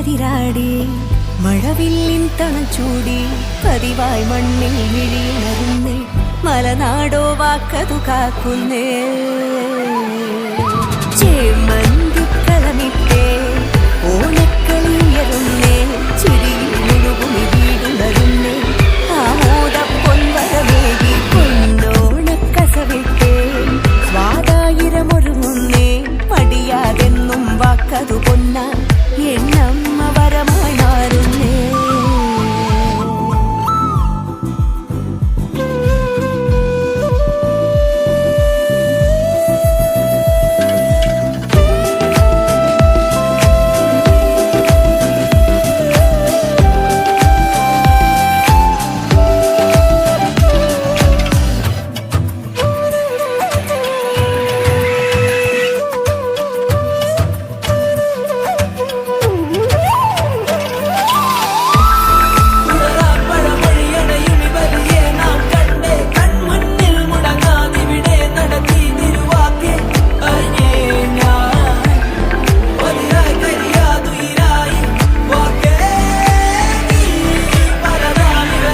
കതിരാടി മഴവില്ലിൻ തണച്ചൂടി പതിവായി മണ്ണിൽ വിഴിയുണരുന്നേ മലനാടോ വാക്കതു കാക്കുന്നേ ചേമന്തിക്കളമിട്ടേ ഓണക്കളി ഉയരുന്നേ ചിരിയിൽ മുഴുകുമി വീടുണരുന്നേ ആമോദ പൊൻവരമേകി പൊന്നോണക്കസവിട്ടേ സ്വാതായിരമൊരുങ്ങുന്നേ മടിയാതെന്നും വാക്കതു പൊന്ന എണ്ണം